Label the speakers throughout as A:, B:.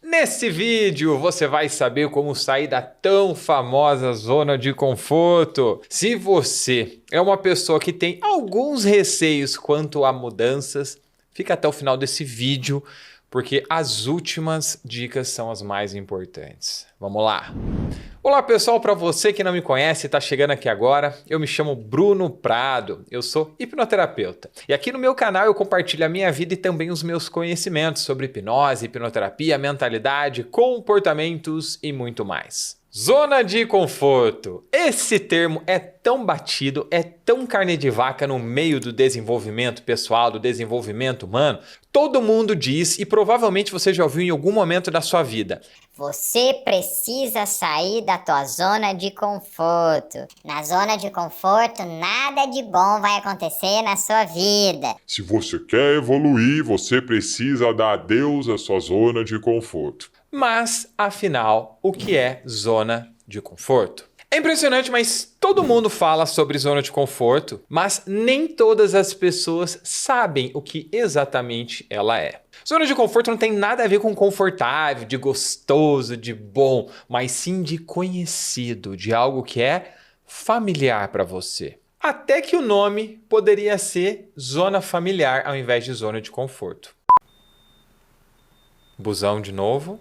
A: Nesse vídeo você vai saber como sair da tão famosa zona de conforto. Se você é uma pessoa que tem alguns receios quanto a mudanças, fica até o final desse vídeo, porque as últimas dicas são as mais importantes. Vamos lá! Olá pessoal, para você que não me conhece e está chegando aqui agora, eu me chamo Bruno Prado, eu sou hipnoterapeuta. E aqui no meu canal eu compartilho a minha vida e também os meus conhecimentos sobre hipnose, hipnoterapia, mentalidade, comportamentos e muito mais. Zona de conforto. Esse termo é tão batido, é tão carne de vaca no meio do desenvolvimento pessoal, do desenvolvimento humano. Todo mundo diz e provavelmente você já ouviu em algum momento da sua vida.
B: Você precisa sair da tua zona de conforto. Na zona de conforto, nada de bom vai acontecer na sua vida.
C: Se você quer evoluir, você precisa dar adeus à sua zona de conforto.
A: Mas, afinal, o que é zona de conforto? É impressionante, mas todo mundo fala sobre zona de conforto, mas nem todas as pessoas sabem o que exatamente ela é. Zona de conforto não tem nada a ver com confortável, de gostoso, de bom, mas sim de conhecido, de algo que é familiar para você. Até que o nome poderia ser zona familiar ao invés de zona de conforto. Busão de novo.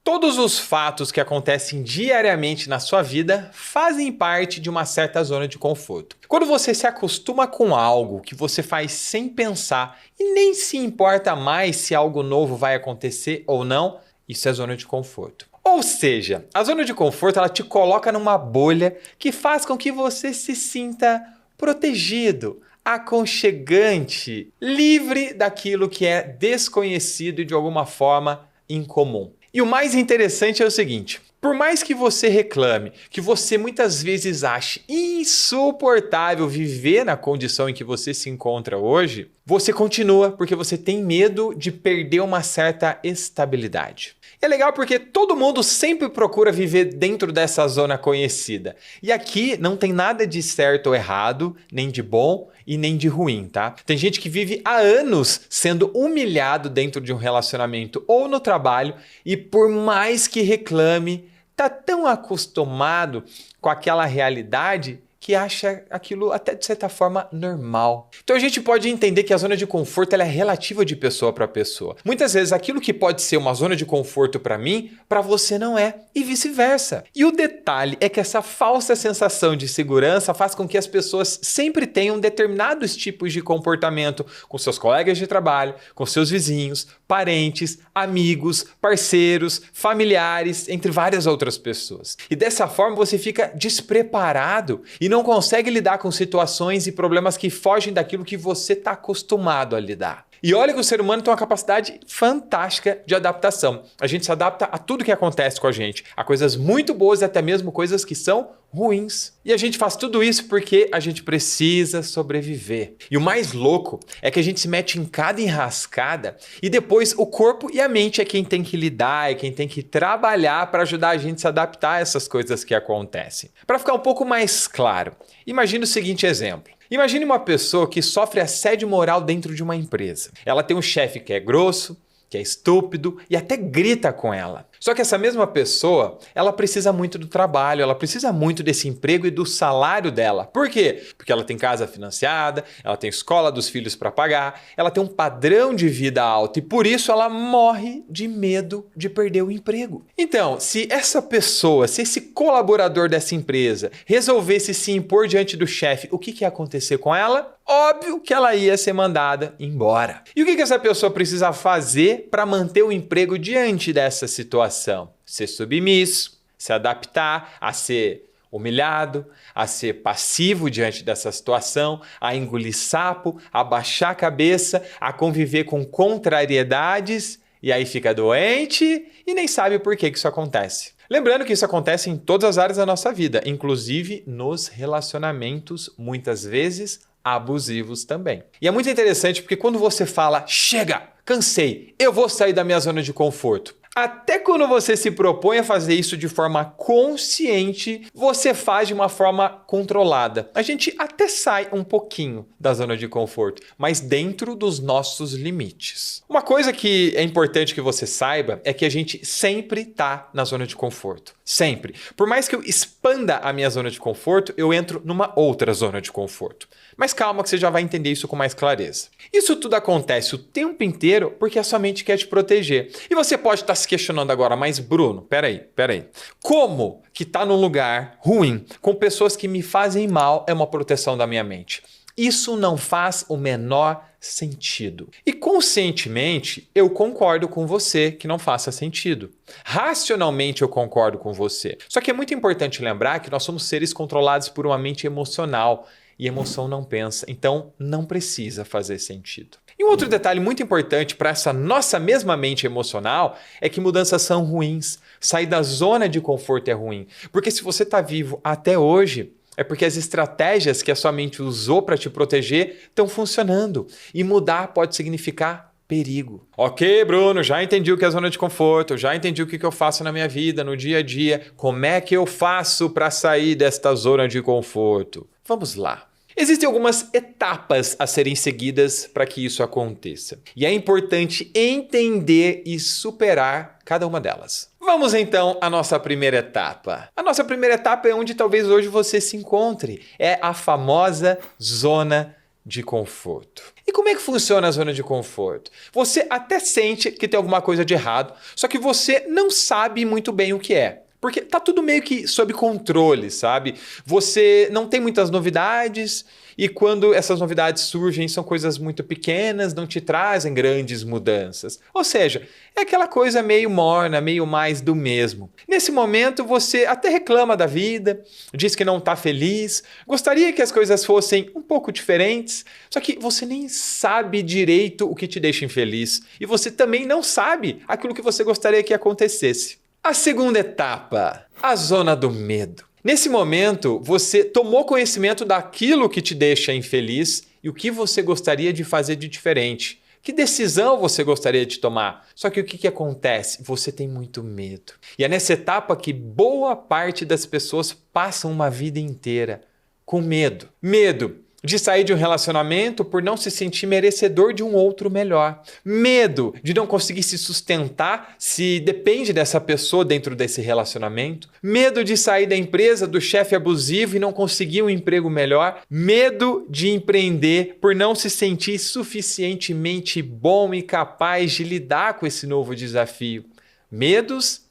A: Todos os fatos que acontecem diariamente na sua vida fazem parte de uma certa zona de conforto. Quando você se acostuma com algo que você faz sem pensar e nem se importa mais se algo novo vai acontecer ou não, isso é zona de conforto. Ou seja, a zona de conforto ela te coloca numa bolha que faz com que você se sinta protegido, aconchegante, livre daquilo que é desconhecido e de alguma forma incomum. E o mais interessante é o seguinte, por mais que você reclame, que você muitas vezes ache insuportável viver na condição em que você se encontra hoje, você continua porque você tem medo de perder uma certa estabilidade. É legal porque todo mundo sempre procura viver dentro dessa zona conhecida. E aqui não tem nada de certo ou errado, nem de bom e nem de ruim, tá? Tem gente que vive há anos sendo humilhado dentro de um relacionamento ou no trabalho e por mais que reclame, tá tão acostumado com aquela realidade que acha aquilo até de certa forma normal. Então a gente pode entender que a zona de conforto ela é relativa de pessoa para pessoa. Muitas vezes aquilo que pode ser uma zona de conforto para mim, para você não é, e vice-versa. E o detalhe é que essa falsa sensação de segurança faz com que as pessoas sempre tenham determinados tipos de comportamento com seus colegas de trabalho, com seus vizinhos, parentes, amigos, parceiros, familiares, entre várias outras pessoas. E dessa forma você fica despreparado e não consegue lidar com situações e problemas que fogem daquilo que você está acostumado a lidar. E olha que o ser humano tem uma capacidade fantástica de adaptação. A gente se adapta a tudo que acontece com a gente, a coisas muito boas e até mesmo coisas que são ruins. E a gente faz tudo isso porque a gente precisa sobreviver. E o mais louco é que a gente se mete em cada enrascada e depois o corpo e a mente é quem tem que lidar, é quem tem que trabalhar para ajudar a gente a se adaptar a essas coisas que acontecem. Para ficar um pouco mais claro, imagine o seguinte exemplo. Imagine uma pessoa que sofre assédio moral dentro de uma empresa. Ela tem um chefe que é grosso, que é estúpido e até grita com ela. Só que essa mesma pessoa, ela precisa muito do trabalho, ela precisa muito desse emprego e do salário dela. Por quê? Porque ela tem casa financiada, ela tem escola dos filhos para pagar, ela tem um padrão de vida alto e por isso ela morre de medo de perder o emprego. Então, se essa pessoa, se esse colaborador dessa empresa resolvesse se impor diante do chefe, o que ia acontecer com ela? Óbvio que ela ia ser mandada embora. E o que essa pessoa precisa fazer para manter o emprego diante dessa situação? Ser submisso, se adaptar a ser humilhado, a ser passivo diante dessa situação, a engolir sapo, a baixar a cabeça, a conviver com contrariedades e aí fica doente e nem sabe por que isso acontece. Lembrando que isso acontece em todas as áreas da nossa vida, inclusive nos relacionamentos, muitas vezes abusivos também. E é muito interessante porque quando você fala, chega, cansei, eu vou sair da minha zona de conforto. Até quando você se propõe a fazer isso de forma consciente, você faz de uma forma controlada. A gente até sai um pouquinho da zona de conforto, mas dentro dos nossos limites. Uma coisa que é importante que você saiba é que a gente sempre está na zona de conforto. Sempre. Por mais que eu expanda a minha zona de conforto, eu entro numa outra zona de conforto. Mas calma que você já vai entender isso com mais clareza. Isso tudo acontece o tempo inteiro porque a sua mente quer te proteger. E você pode estar se questionando agora, mas Bruno, peraí. Como que tá num lugar ruim, com pessoas que me fazem mal, é uma proteção da minha mente? Isso não faz o menor sentido. E conscientemente, eu concordo com você que não faça sentido. Racionalmente, eu concordo com você. Só que é muito importante lembrar que nós somos seres controlados por uma mente emocional. E emoção não pensa, então não precisa fazer sentido. E um outro detalhe muito importante para essa nossa mesma mente emocional é que mudanças são ruins. Sair da zona de conforto é ruim. Porque se você está vivo até hoje, é porque as estratégias que a sua mente usou para te proteger estão funcionando. E mudar pode significar perigo. Ok, Bruno, já entendi o que é zona de conforto, já entendi o que eu faço na minha vida, no dia a dia. Como é que eu faço para sair desta zona de conforto? Vamos lá. Existem algumas etapas a serem seguidas para que isso aconteça. E é importante entender e superar cada uma delas. Vamos então à nossa primeira etapa. A nossa primeira etapa é onde talvez hoje você se encontre. É a famosa zona de conforto. E como é que funciona a zona de conforto? Você até sente que tem alguma coisa de errado, só que você não sabe muito bem o que é. Porque tá tudo meio que sob controle, sabe? Você não tem muitas novidades e quando essas novidades surgem são coisas muito pequenas, não te trazem grandes mudanças. Ou seja, é aquela coisa meio morna, meio mais do mesmo. Nesse momento você até reclama da vida, diz que não tá feliz, gostaria que as coisas fossem um pouco diferentes, só que você nem sabe direito o que te deixa infeliz e você também não sabe aquilo que você gostaria que acontecesse. A segunda etapa, a zona do medo. Nesse momento, você tomou conhecimento daquilo que te deixa infeliz e o que você gostaria de fazer de diferente. Que decisão você gostaria de tomar? Só que o que acontece? Você tem muito medo. E é nessa etapa que boa parte das pessoas passam uma vida inteira com medo. Medo de sair de um relacionamento por não se sentir merecedor de um outro melhor. Medo de não conseguir se sustentar se depende dessa pessoa dentro desse relacionamento. Medo de sair da empresa do chefe abusivo e não conseguir um emprego melhor. Medo de empreender por não se sentir suficientemente bom e capaz de lidar com esse novo desafio. Medos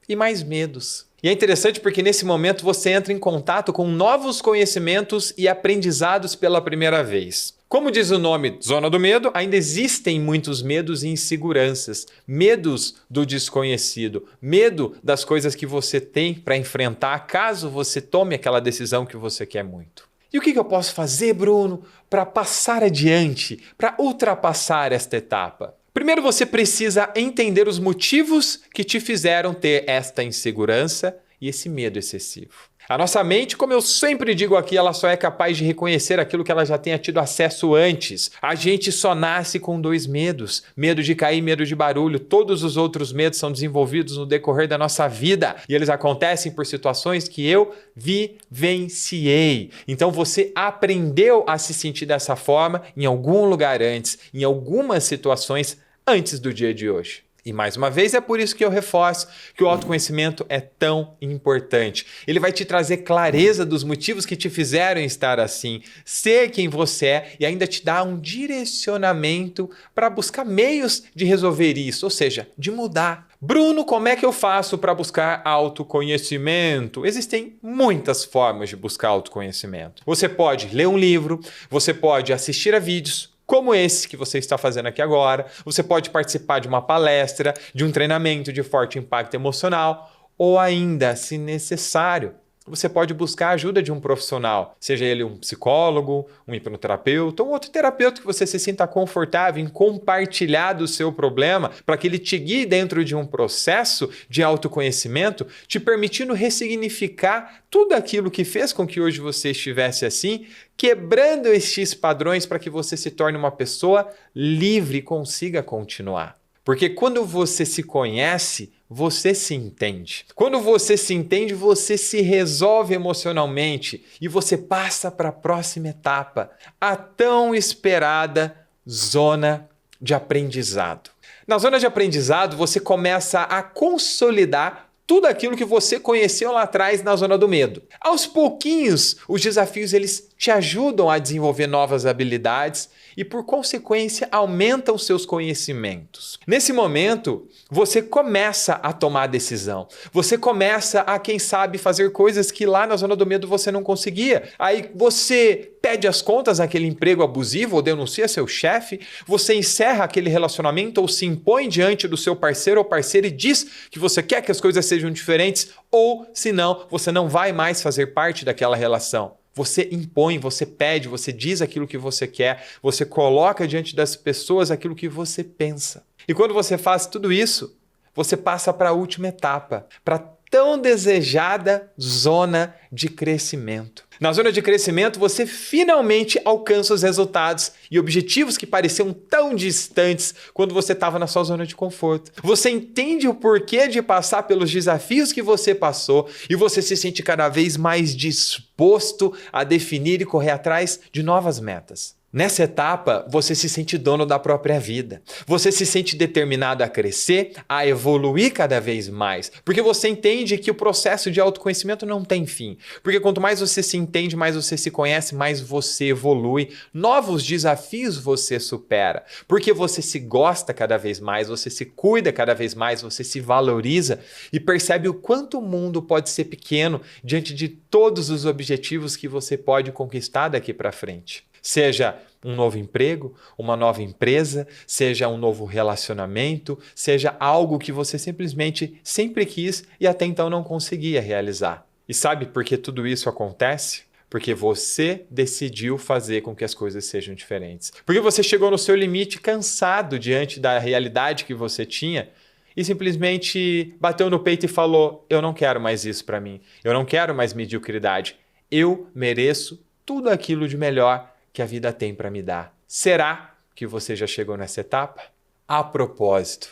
A: e mais medos. E é interessante porque nesse momento você entra em contato com novos conhecimentos e aprendizados pela primeira vez. Como diz o nome Zona do Medo, ainda existem muitos medos e inseguranças. Medos do desconhecido, medo das coisas que você tem para enfrentar caso você tome aquela decisão que você quer muito. E o que eu posso fazer, Bruno, para passar adiante, para ultrapassar esta etapa? Primeiro você precisa entender os motivos que te fizeram ter esta insegurança e esse medo excessivo. A nossa mente, como eu sempre digo aqui, ela só é capaz de reconhecer aquilo que ela já tenha tido acesso antes. A gente só nasce com dois medos. Medo de cair, medo de barulho. Todos os outros medos são desenvolvidos no decorrer da nossa vida. E eles acontecem por situações que eu vivenciei. Então você aprendeu a se sentir dessa forma em algum lugar antes, em algumas situações antes do dia de hoje. E mais uma vez é por isso que eu reforço que o autoconhecimento é tão importante. Ele vai te trazer clareza dos motivos que te fizeram estar assim, ser quem você é e ainda te dar um direcionamento para buscar meios de resolver isso, ou seja, de mudar. Bruno, como é que eu faço para buscar autoconhecimento? Existem muitas formas de buscar autoconhecimento. Você pode ler um livro, você pode assistir a vídeos, como esse que você está fazendo aqui agora, você pode participar de uma palestra, de um treinamento de forte impacto emocional, ou ainda, se necessário, você pode buscar a ajuda de um profissional, seja ele um psicólogo, um hipnoterapeuta ou outro terapeuta que você se sinta confortável em compartilhar do seu problema para que ele te guie dentro de um processo de autoconhecimento, te permitindo ressignificar tudo aquilo que fez com que hoje você estivesse assim, quebrando estes padrões para que você se torne uma pessoa livre e consiga continuar. Porque quando você se conhece, você se entende. Quando você se entende, você se resolve emocionalmente e você passa para a próxima etapa, a tão esperada zona de aprendizado. Na zona de aprendizado, você começa a consolidar tudo aquilo que você conheceu lá atrás na zona do medo. Aos pouquinhos, os desafios eles te ajudam a desenvolver novas habilidades e, por consequência, aumentam seus conhecimentos. Nesse momento, você começa a tomar decisão. Você começa a, quem sabe, fazer coisas que lá na zona do medo você não conseguia. Aí você pede as contas naquele emprego abusivo ou denuncia seu chefe, você encerra aquele relacionamento ou se impõe diante do seu parceiro ou parceira e diz que você quer que as coisas sejam diferentes ou, se não, você não vai mais fazer parte daquela relação. Você impõe, você pede, você diz aquilo que você quer, você coloca diante das pessoas aquilo que você pensa. E quando você faz tudo isso, você passa para a última etapa, para a tão desejada zona de crescimento. Na zona de crescimento, você finalmente alcança os resultados e objetivos que pareciam tão distantes quando você estava na sua zona de conforto. Você entende o porquê de passar pelos desafios que você passou e você se sente cada vez mais disposto a definir e correr atrás de novas metas. Nessa etapa, você se sente dono da própria vida. Você se sente determinado a crescer, a evoluir cada vez mais. Porque você entende que o processo de autoconhecimento não tem fim. Porque quanto mais você se entende, mais você se conhece, mais você evolui. Novos desafios você supera. Porque você se gosta cada vez mais, você se cuida cada vez mais, você se valoriza e percebe o quanto o mundo pode ser pequeno diante de todos os objetivos que você pode conquistar daqui para frente. Seja um novo emprego, uma nova empresa, seja um novo relacionamento, seja algo que você simplesmente sempre quis e até então não conseguia realizar. E sabe por que tudo isso acontece? Porque você decidiu fazer com que as coisas sejam diferentes. Porque você chegou no seu limite cansado diante da realidade que você tinha e simplesmente bateu no peito e falou: eu não quero mais isso para mim, eu não quero mais mediocridade, eu mereço tudo aquilo de melhor que a vida tem para me dar. Será que você já chegou nessa etapa? A propósito,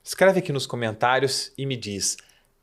A: escreve aqui nos comentários e me diz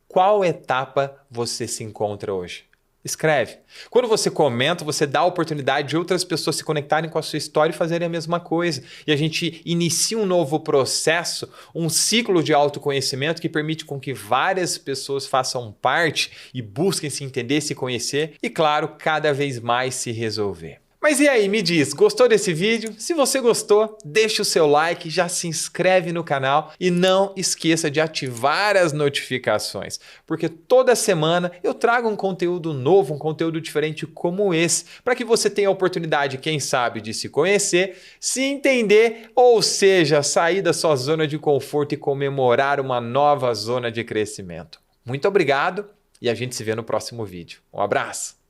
A: qual etapa você se encontra hoje. Escreve. Quando você comenta, você dá a oportunidade de outras pessoas se conectarem com a sua história e fazerem a mesma coisa. E a gente inicia um novo processo, um ciclo de autoconhecimento que permite com que várias pessoas façam parte e busquem se entender, se conhecer e, claro, cada vez mais se resolver. Mas e aí, me diz, gostou desse vídeo? Se você gostou, deixa o seu like, já se inscreve no canal e não esqueça de ativar as notificações, porque toda semana eu trago um conteúdo novo, um conteúdo diferente como esse, para que você tenha a oportunidade, quem sabe, de se conhecer, se entender, ou seja, sair da sua zona de conforto e comemorar uma nova zona de crescimento. Muito obrigado e a gente se vê no próximo vídeo. Um abraço!